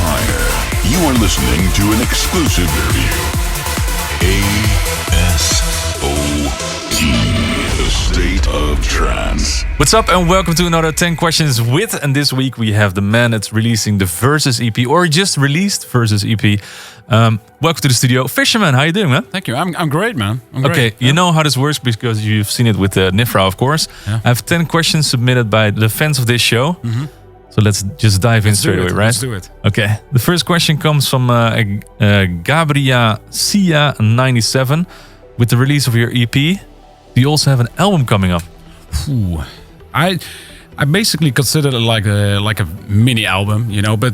higher. You are listening to an exclusive review. ASOT, A State of Trance. What's up and welcome to another 10 Questions With. And this week we have the man that's releasing the Versus EP, or just released Versus EP. Welcome to the studio. Fisherman, how you doing, man? Thank you. I'm great, man. Okay, you know how this works because you've seen it with Nifra, of course. Yeah. I have 10 questions submitted by the fans of this show. Mm-hmm. So let's just dive in straight away, right? Let's do it. Okay. The first question comes from Gabriela Sia97. With the release of your EP, do you also have an album coming up? Ooh. I basically consider it like a mini album, you know, but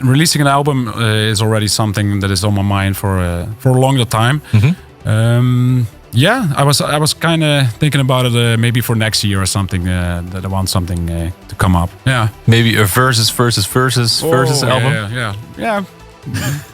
releasing an album is already something that is on my mind for a longer time. Mm-hmm. Yeah, I was kind of thinking about it maybe for next year or something. That I want something to come up. Yeah, maybe a versus album. Yeah.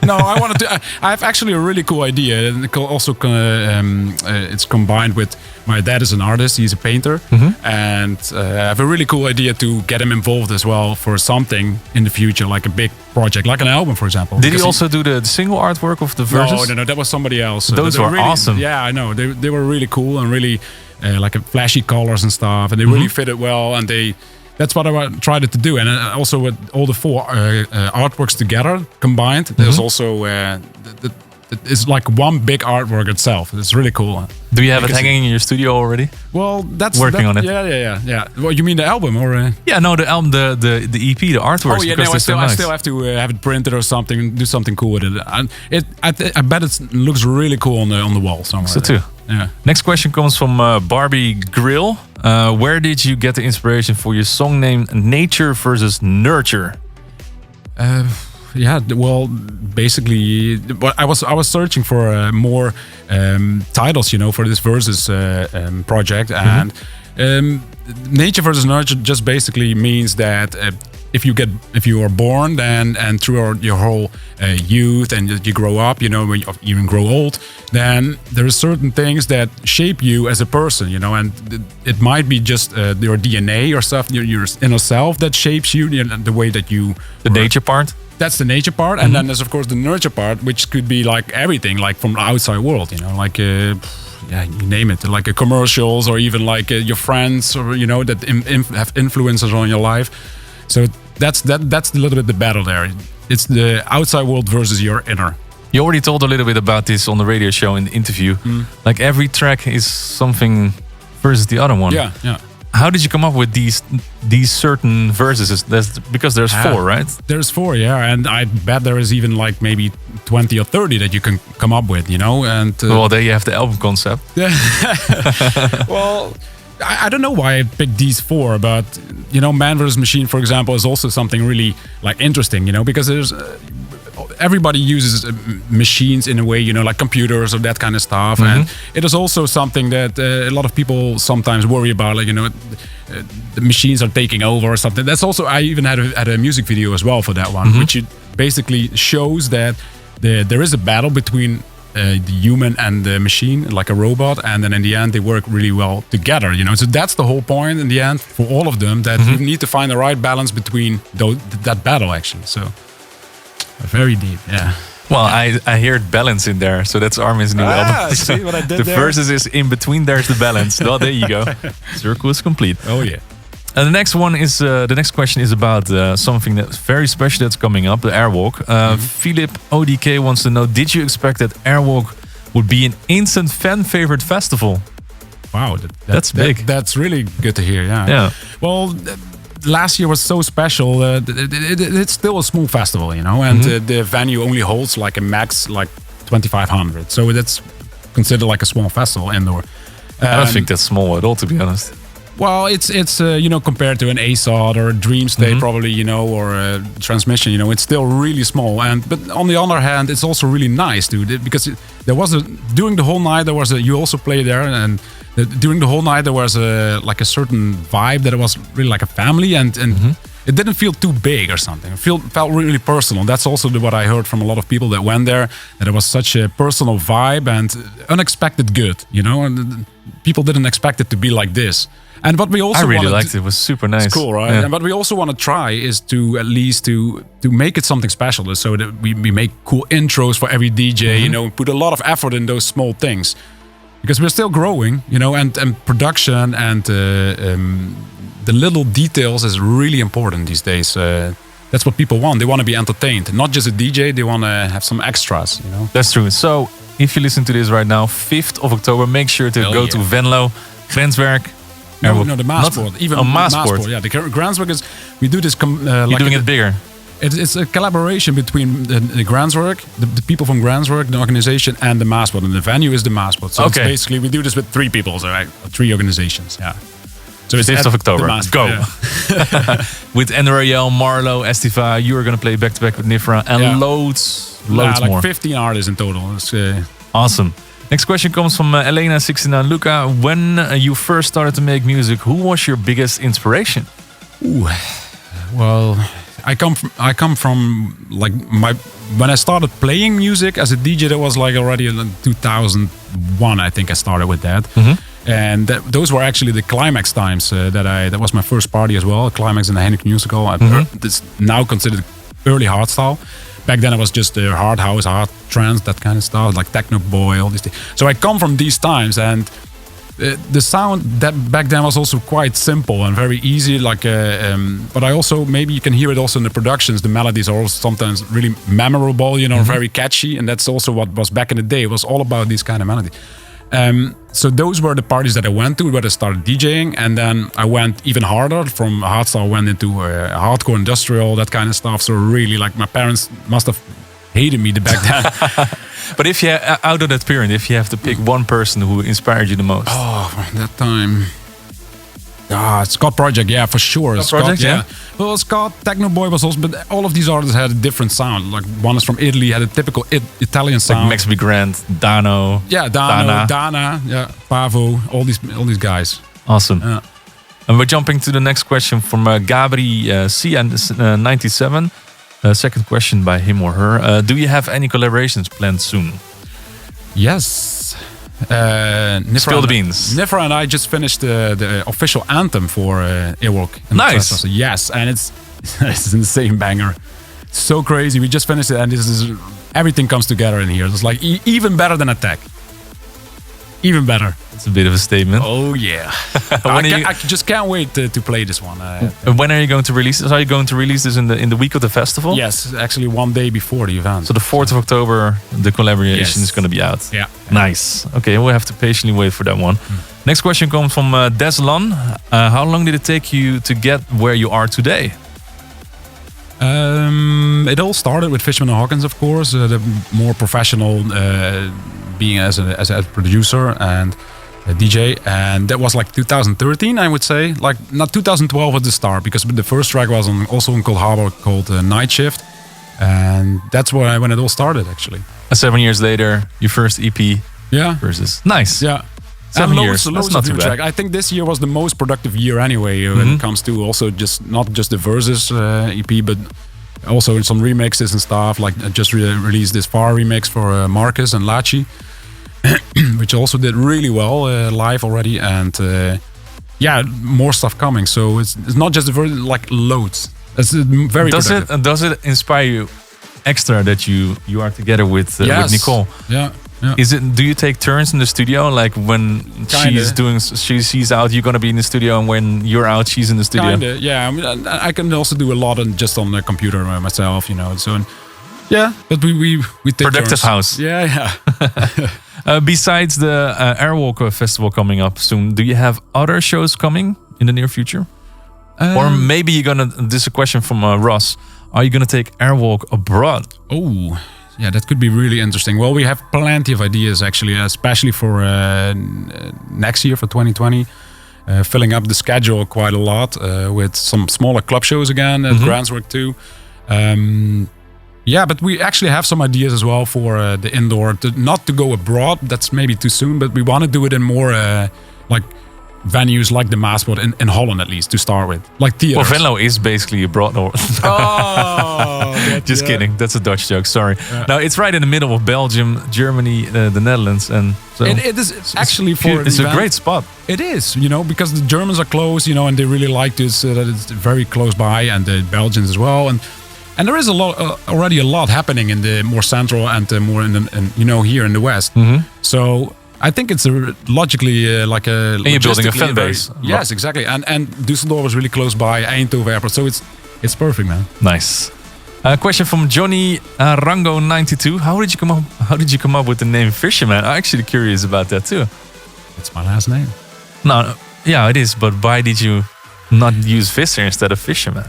No, I wanted to. I have actually a really cool idea, and also it's combined with my dad is an artist. He's a painter, and I have a really cool idea to get him involved as well for something in the future, like a big project, like an album, for example. Did he also do the single artwork of the verses? No, that was somebody else. Those were really awesome. Yeah, I know. They were really cool and really like flashy colors and stuff, and they really fitted well, and that's what I tried to do. And also with all the four artworks together, combined, there's also... it's like one big artwork itself. It's really cool. Do you have it hanging in your studio already? Well, that's... Working on it. Yeah. Well, you mean the album or... Yeah, no, the album, the EP, the artworks. Oh, yeah, no, I still have to have it printed or something, do something cool with it. And I bet it looks really cool on the wall somewhere. So too. Yeah. Next question comes from Barbie Grill. Where did you get the inspiration for your song name Nature versus Nurture? Yeah, well, basically, I was searching for more titles, you know, for this Versus project, and Nature versus Nurture just basically means that if you are born and throughout your whole youth and you grow up, you know, when you even grow old, then there are certain things that shape you as a person, you know, and it might be just your DNA or stuff, your inner self that shapes you, the way that you... The nature part? That's the nature part, and then there's of course the nurture part, which could be like everything, like from the outside world, you know, like you name it, like commercials or even like your friends, or you know, that have influences on your life. So that's a little bit the battle there. It's the outside world versus your inner. You already told a little bit about this on the radio show in the interview. Like every track is something versus the other one. Yeah. How did you come up with these certain verses? Because there's four, right? There's four, yeah, and I bet there is even like maybe 20 or 30 that you can come up with, you know. And well, there you have the album concept. Yeah. Well, I don't know why I picked these four, but you know, Man vs. Machine, for example, is also something really like interesting, you know, because there's everybody uses machines in a way, you know, like computers or that kind of stuff, and it is also something that a lot of people sometimes worry about, like, you know, the machines are taking over or something. That's also, I even had a music video as well for that one, which it basically shows that there is a battle between the human and the machine, like a robot, and then in the end they work really well together, you know. So that's the whole point in the end for all of them, that you need to find the right balance between that battle, actually. So very deep, yeah. Well, I hear balance in there, so that's Armin's new album. See what I did the there? verses is in between, there's the balance. Well, there you go. Circle is complete. Oh yeah. And the next question is about something that's very special that's coming up, the Arawak. Philip ODK wants to know, did you expect that Arawak would be an instant fan favorite festival? Wow, that's big. That's really good to hear, yeah. Well, last year was so special. It's still a small festival, you know, and the venue only holds like a max like 2,500. So that's considered like a small festival indoor. I don't think that's small at all, to be honest. Well, it's you know, compared to an ASOT or a Dream State probably, you know, or a Transmission, you know, it's still really small. But on the other hand, it's also really nice, dude, because during the whole night you also play there, and during the whole night there was like a certain vibe that it was really like a family, and it didn't feel too big or something. It felt really personal. That's also what I heard from a lot of people that went there, that it was such a personal vibe and unexpected good, you know, and people didn't expect it to be like this. And what we also I really liked it. It was super nice. It's cool, right? Yeah. And what we also want to try is to at least to make it something special, so that we make cool intros for every DJ, you know, put a lot of effort in those small things. Because we're still growing, you know, and production and the little details is really important these days. That's what people want. They want to be entertained. Not just a DJ, they want to have some extras, you know. That's true. So, if you listen to this right now, 5th of October, make sure to go to Venlo, Grenswerk. No, the Maasport. Even Maasport. Yeah, the Grenswerk is, we do this... You're doing it bigger. It's a collaboration between the Grenswerk, the people from Grenswerk, the organization, and the Maasport. And the venue is the Maasport. So it's basically, we do this with 3 people, so 3 organizations, yeah. So it's 5th of October. Go. Yeah. With Enroyal, Marlo, Estiva, you are going to play back-to-back with Nifra and loads like more. 15 artists in total. It's, awesome. Next question comes from Elena69. Luca, when you first started to make music, who was your biggest inspiration? Ooh, well... I come from like when I started playing music as a DJ, that was like already in 2001. I think I started with that, and those were actually the Climax times. That was my first party as well. Climax in the Henrik Musical. It's now considered early hardstyle. Back then it was just hard house, hard trance, that kind of stuff, like techno boy, all these things. So I come from these times, and the sound that back then was also quite simple and very easy, like but I also, maybe you can hear it also in the productions, the melodies are also sometimes really memorable, you know, very catchy, and that's also what was back in the day. It was all about these kind of melodies. So those were the parties that I went to, where I started DJing, and then I went even harder. From hardstyle went into hardcore industrial, that kind of stuff. So really, like, my parents must have hated me back then. But if you, out of that period, if you have to pick one person who inspired you the most. Oh, that time. Scott Project, yeah, for sure. Scott Project, yeah. Well, Scott, Techno Boy was also, but all of these artists had a different sound. Like, one is from Italy, had a typical Italian sound. Like Max B. Grant, Dano. Yeah, Dana, yeah, Pavo, all these guys. Awesome. Yeah. And we're jumping to the next question from Gabri CN97. Second question by him or her. Do you have any collaborations planned soon? Yes. Spill the beans. Nifra and I just finished the official anthem for Arawak. Nice. Yes, and it's an insane banger. So crazy. We just finished it, and everything comes together in here. It's like even better than Attack. Even better. It's a bit of a statement. Oh yeah. I just can't wait to play this one. When are you going to release this? Are you going to release this in the week of the festival? Yes, actually one day before the event. So the 4th of October, the collaboration is going to be out. Yeah. Nice. Okay, we'll have to patiently wait for that one. Next question comes from Deslan. How long did it take you to get where you are today? It all started with Fisherman and Hawkins, of course, the more professional being as a producer and a DJ, and that was like 2013, I would say. Like, not 2012 at the start, because the first track was also on Cold Harbor called Night Shift, and that's when it all started, actually. 7 years later, your first EP. Yeah. Versus. Nice. Yeah. 7 years. That's not too bad. I think this year was the most productive year anyway, when it comes to also not just the Versus EP, but also some remixes and stuff. Like, I just released this Far remix for Marcus and Lachi, which also did really well live already, and more stuff coming. So it's not just the Versus, like loads. It's very productive. Does it inspire you extra that you are together with Nicole? Yeah. Yeah. Do you take turns in the studio? Like, when she's out, you're gonna be in the studio, and when you're out, she's in the studio. Kinda, yeah. I mean, I can also do a lot just on the computer myself, you know. So, yeah, but we take productive turns. House. Yeah. Besides the Arawak festival coming up soon, do you have other shows coming in the near future? Or maybe you're gonna. This is a question from Ross. Are you gonna take Arawak abroad? Oh. Yeah, that could be really interesting. Well, we have plenty of ideas, actually, especially for next year, for 2020. Filling up the schedule quite a lot with some smaller club shows again at Grenswerk too. But we actually have some ideas as well for the indoor. Not to go abroad, that's maybe too soon, but we want to do it in more venues like the Maasport in Holland, at least to start with, like theaters. Well, Venlo is basically abroad. Or Oh, just kidding. That's a Dutch joke. Sorry. No, it's right in the middle of Belgium, Germany, the Netherlands, and so It is actually for an it's a event. great spot. It is, because the Germans are close, and they really like this, that it's very close by, and the Belgians as well, and there is already a lot happening in the more central and more here in the West. So I think it's logically like a. And you're building a fan very- base. Yes, exactly, and Düsseldorf is really close by, Eindhoven Airport, so it's perfect, man. Nice. Question from Johnny Rango 92. How did you come up with the name Fisherman? I'm actually curious about that too. It's my last name. No, yeah, it is. But why did you not use Visser instead of Fisherman?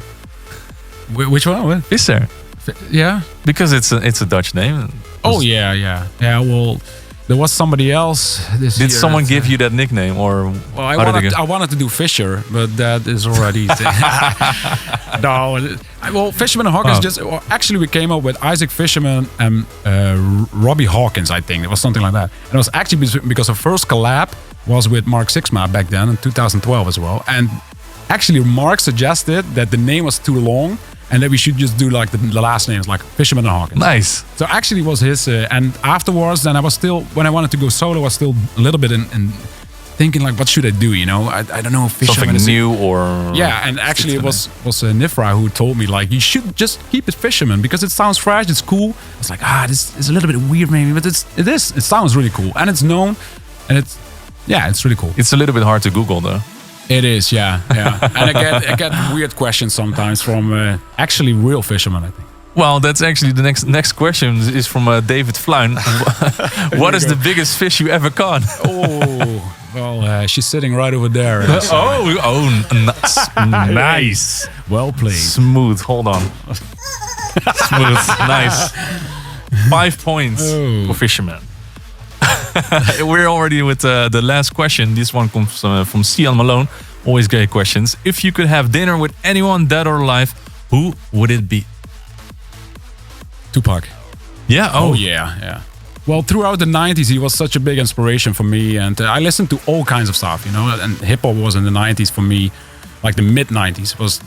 Which one? What? Visser, Yeah. because it's a Dutch name. Oh yeah. Well, there was somebody else. Did someone give you that nickname, or Well, how did it go? I wanted to do Fisher, but that is already. No. Well, Fisherman and Hawkins actually we came up with Isaac Fisherman and Robbie Hawkins, I think. It was something like that. And it was actually because our first collab was with Mark Sixma back then in 2012 as well. And actually Mark suggested that the name was too long and that we should just do like the last names, like Fisherman and Hawkins. Nice. So actually it was his, and afterwards, then I was still, when I wanted to go solo, I was still a little bit in thinking like, what should I do? I don't know if Fisherman Something is new or yeah, and actually it was Nifra who told me like, you should just keep it Fisherman because it sounds fresh, it's cool. It's like, this is a little bit weird maybe, but it sounds really cool and it's known, and it's really cool. It's a little bit hard to Google though. It is, yeah. And I get weird questions sometimes from actually real fishermen, I think. Well, that's actually the next question is from David Fluin. What is the biggest fish you ever caught? Oh, well, she's sitting right over there. Nice. Well played. Smooth. Hold on. Smooth. Nice. 5 points for Fisherman. We're already with the last question. This one comes from Cian Malone. Always great questions. If you could have dinner with anyone, dead or alive, who would it be? Tupac. Yeah. Oh, yeah. Well, throughout the 90s, he was such a big inspiration for me. And I listened to all kinds of stuff, and hip hop was in the 90s for me. Like the mid 90s was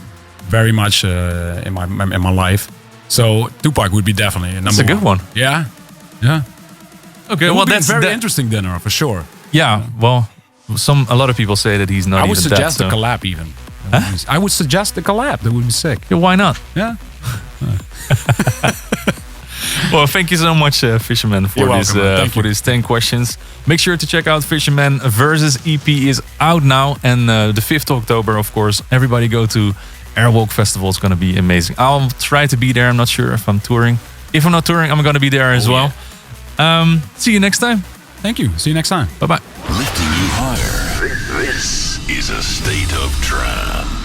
very much in my life. So Tupac would be definitely a number one. That's a good one. Yeah. Okay. Well, That's that's very interesting dinner for sure. Yeah. Well, a lot of people say that he's not. I even would suggest dead, a collab even. I would suggest a collab. That would be sick. Yeah, why not? Yeah. Well, thank you so much, Fisherman, for You're this welcome, man. Thank for you. these 10 questions. Make sure to check out Fisherman Versus EP is out now, and the 5th of October, of course. Everybody go to Arawak Festival. It's going to be amazing. I'll try to be there. I'm not sure if I'm touring. If I'm not touring, I'm going to be there as well. See you next time. Thank you. See you next time. Bye-bye. Lifting you higher. This is A State of Trance.